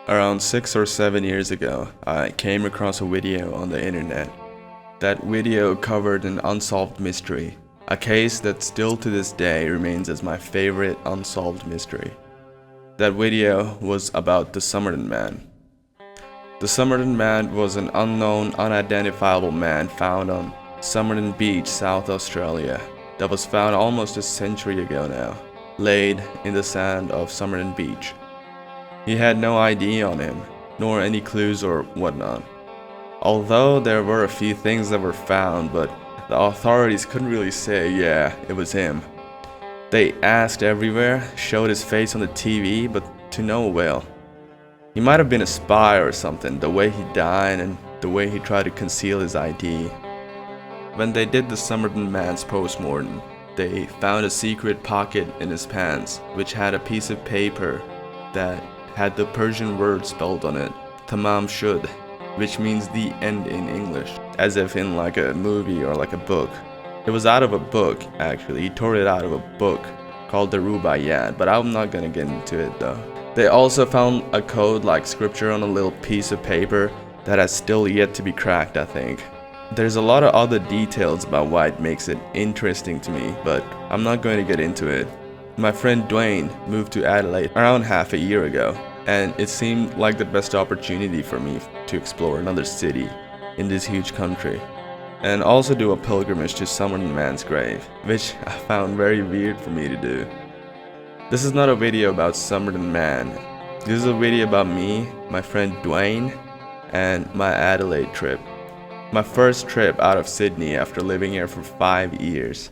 Around 6 or 7 years ago, I came across a video on the internet. That video covered an unsolved mystery, a case that still to this day remains as my favorite unsolved mystery. That video was about the Somerton Man. The Somerton Man was an unknown, unidentifiable man found on Somerton Beach, South Australia, that was found almost a century ago now, laid in the sand of Somerton Beach. He had no ID on him, nor any clues or whatnot. Although there were a few things that were found, but the authorities couldn't really say, yeah, it was him. They asked everywhere, showed his face on the TV, but to no avail. He might have been a spy or something, the way he died and the way he tried to conceal his ID. When they did the Somerton Man's postmortem, they found a secret pocket in his pants, which had a piece of paper that had the Persian word spelled on it, tamam shud, which means the end in English, as if in like a movie or like a book. It was out of a book, actually. He tore it out of a book called the Rubaiyat, but I'm not gonna get into it though. They also found a code like scripture on a little piece of paper that has still yet to be cracked, I think. There's a lot of other details about why it makes it interesting to me, but I'm not going to get into it. My friend Dwayne moved to Adelaide around half a year ago, and it seemed like the best opportunity for me to explore another city in this huge country, and also do a pilgrimage to Somerton Man's grave, which I found very weird for me to do. This is not a video about Somerton Man. This is a video about me, my friend Dwayne, and my Adelaide trip. My first trip out of Sydney after living here for 5 years.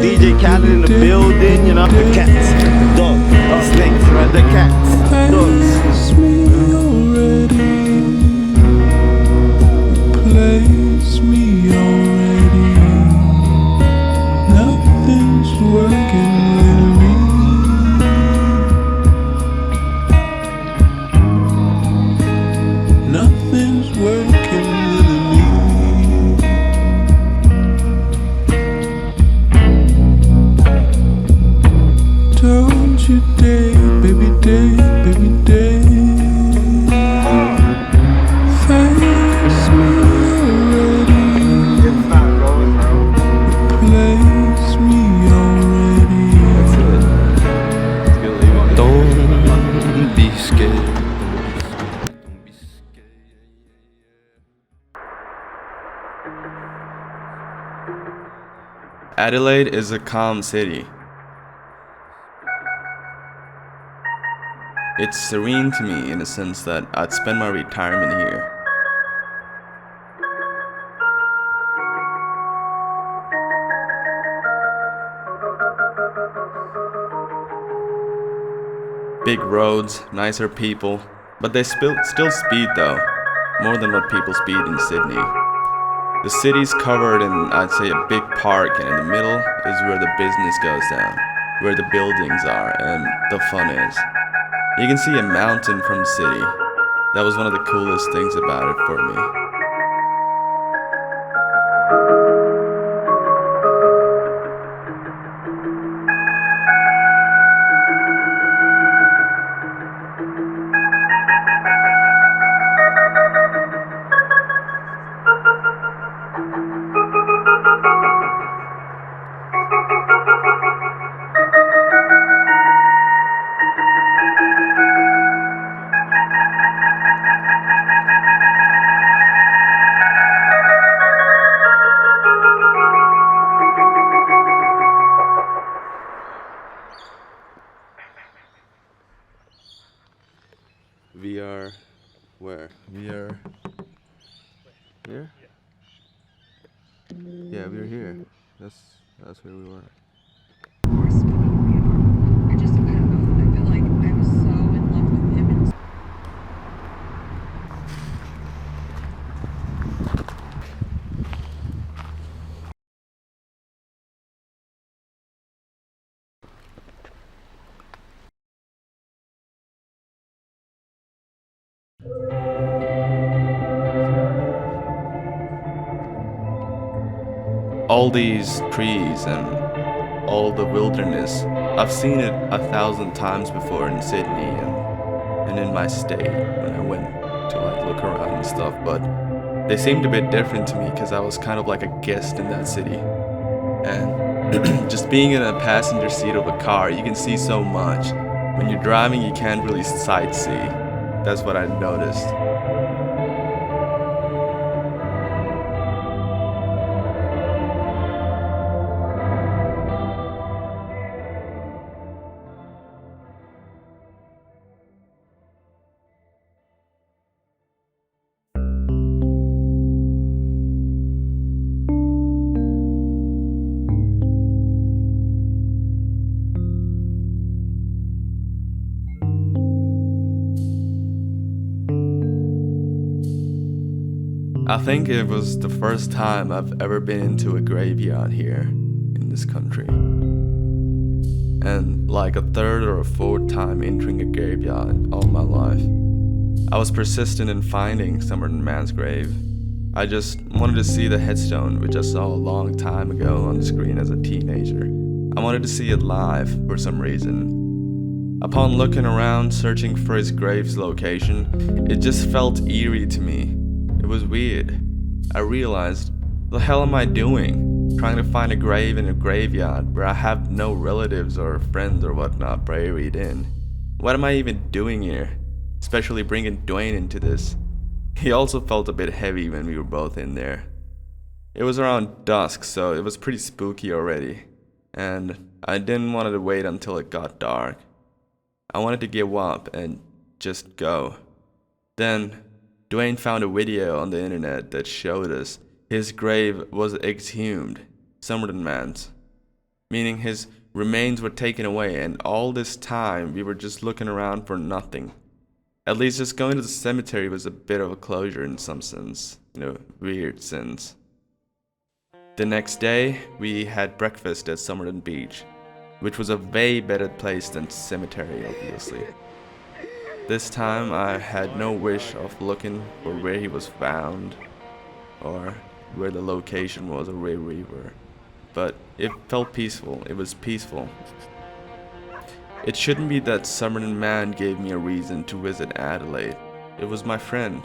DJ Khaled in the building, you know. The cats, dogs, snakes, right? The cats, dogs. Place me already. Nothing's working with me. Nothing's working with me. Don't you dare, baby, dare, baby, dare. Face me already. It's not going, bro. Place me already. That's it. Let's go leave it. Don't be scared. Adelaide is a calm city. It's serene to me in a sense that I'd spend my retirement here. Big roads, nicer people, but they still speed though, more than what people speed in Sydney. The city's covered in, I'd say, a big park, and in the middle is where the business goes down, where the buildings are, and the fun is. You can see a mountain from the city. That was one of the coolest things about it for me. We are where? We are here? Yeah, we're here. That's where we were. I just, I don't know. I feel like I was so in love with him. And All these trees and all the wilderness, I've seen it 1,000 times before in Sydney and in my state when I went to like look around and stuff, but they seemed a bit different to me because I was kind of like a guest in that city. And just being in a passenger seat of a car, you can see so much. When you're driving, you can't really sightsee. That's what I noticed. I think it was the first time I've ever been into a graveyard here in this country. And like a third or a fourth time entering a graveyard all my life. I was persistent in finding Somerton Man's grave. I just wanted to see the headstone, which I saw a long time ago on the screen as a teenager. I wanted to see it live for some reason. Upon looking around, searching for his grave's location, it just felt eerie to me. It was weird. I realized, the hell am I doing? Trying to find a grave in a graveyard where I have no relatives or friends or whatnot buried in. What am I even doing here? Especially bringing Dwayne into this. He also felt a bit heavy when we were both in there. It was around dusk, so it was pretty spooky already. And I didn't want to wait until it got dark. I wanted to give up and just go. Then Dwayne found a video on the internet that showed us his grave was exhumed, Somerton Man's, meaning his remains were taken away, and all this time we were just looking around for nothing. At least just going to the cemetery was a bit of a closure in some sense, weird sense. The next day, we had breakfast at Somerton Beach, which was a way better place than cemetery, obviously. This time I had no wish of looking for where he was found or where the location was or where we were. But it felt peaceful. It was peaceful. It shouldn't be that Somerton Man gave me a reason to visit Adelaide. It was my friend.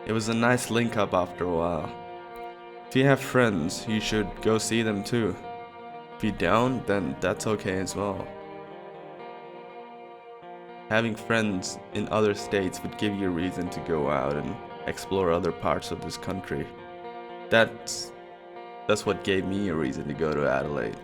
It was a nice link up after a while. If you have friends, you should go see them too. If you don't, then that's okay as well. Having friends in other states would give you a reason to go out and explore other parts of this country. That's what gave me a reason to go to Adelaide.